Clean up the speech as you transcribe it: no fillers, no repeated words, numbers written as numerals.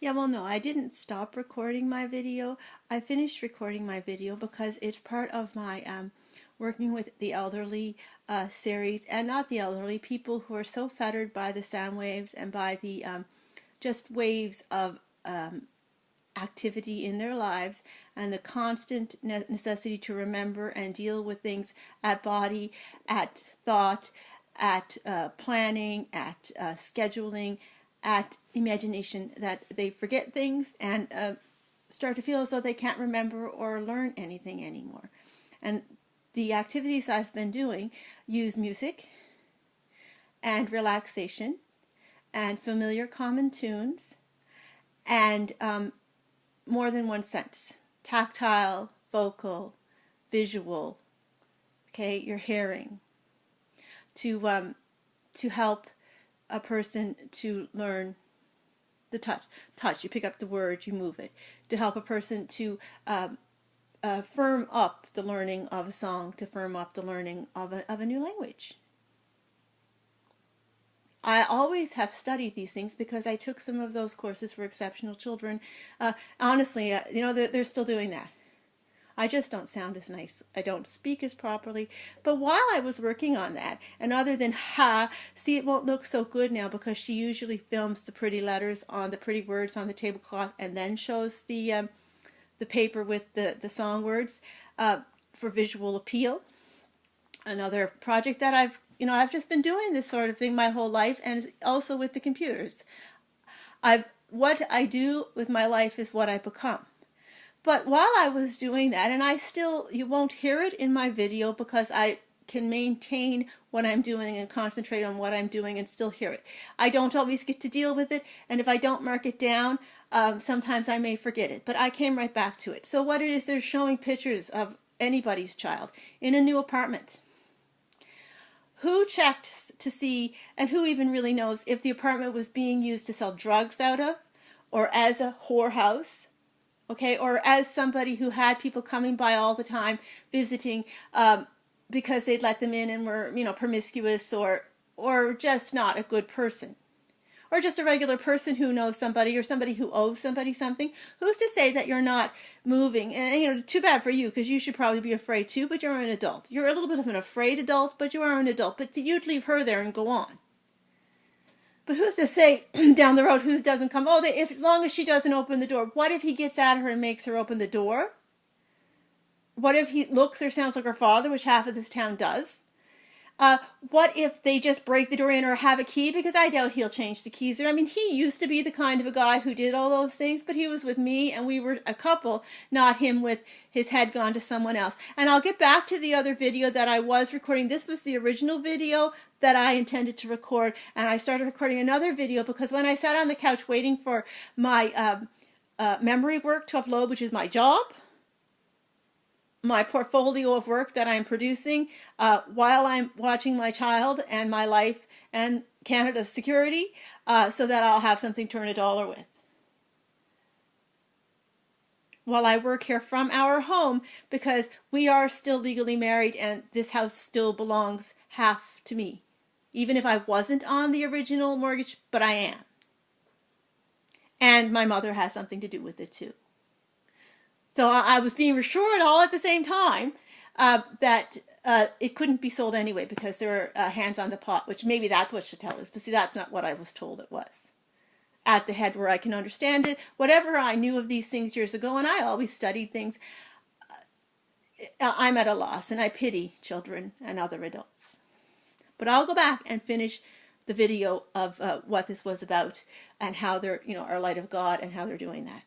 Yeah, well, no, I didn't stop recording my video. I finished recording my video because it's part of my working with the elderly series, and not the elderly, people who are so fettered by the sound waves and by the just waves of activity in their lives, and the constant necessity to remember and deal with things at body, at thought, at planning, at scheduling, at imagination, that they forget things and start to feel as though they can't remember or learn anything anymore. And the activities I've been doing use music and relaxation and familiar common tunes and more than one sense: tactile, vocal, visual, okay, your hearing, to help a person to learn the touch. You pick up the word, you move it. To help a person to firm up the learning of a song, to firm up the learning of a new language. I always have studied these things because I took some of those courses for exceptional children. Honestly, they're still doing that. I just don't sound as nice. I don't speak as properly. But while I was working on that, and other than see, it won't look so good now because she usually films the pretty letters on the pretty words on the tablecloth and then shows the paper with the song words for visual appeal. Another project that I've just been doing this sort of thing my whole life, and also with the computers. What I do with my life is what I become. But while I was doing that, and you won't hear it in my video because I can maintain what I'm doing and concentrate on what I'm doing and still hear it. I don't always get to deal with it, and if I don't mark it down, sometimes I may forget it, but I came right back to it. So what it is, they're showing pictures of anybody's child in a new apartment. Who checked to see, and who even really knows, if the apartment was being used to sell drugs out of, or as a whorehouse, okay, or as somebody who had people coming by all the time visiting because they'd let them in and were, promiscuous, or just not a good person, or just a regular person who knows somebody, or somebody who owes somebody something. Who's to say that you're not moving? And too bad for you, because you should probably be afraid too, but you're an adult. You're a little bit of an afraid adult, but you are an adult. But you'd leave her there and go on. But who's to say down the road who doesn't come? As long as she doesn't open the door. What if he gets at her and makes her open the door? What if he looks or sounds like her father, which half of this town does? What if they just break the door in or have a key? Because I doubt he'll change the keys there. I mean, he used to be the kind of a guy who did all those things, but he was with me and we were a couple, not him with his head gone to someone else. And I'll get back to the other video that I was recording. This was the original video that I intended to record, and I started recording another video because when I sat on the couch waiting for my memory work to upload, which is my job, my portfolio of work that I'm producing while I'm watching my child and my life and Canada's security, so that I'll have something to earn a dollar with. While I work here from our home, because we are still legally married and this house still belongs half to me. Even if I wasn't on the original mortgage, but I am. And my mother has something to do with it too. So I was being reassured all at the same time that it couldn't be sold anyway because there are hands on the pot, which maybe that's what Chattel is. But see, that's not what I was told it was. At the head where I can understand it, whatever I knew of these things years ago, and I always studied things, I'm at a loss, and I pity children and other adults. But I'll go back and finish the video of what this was about and how they're, our light of God and how they're doing that.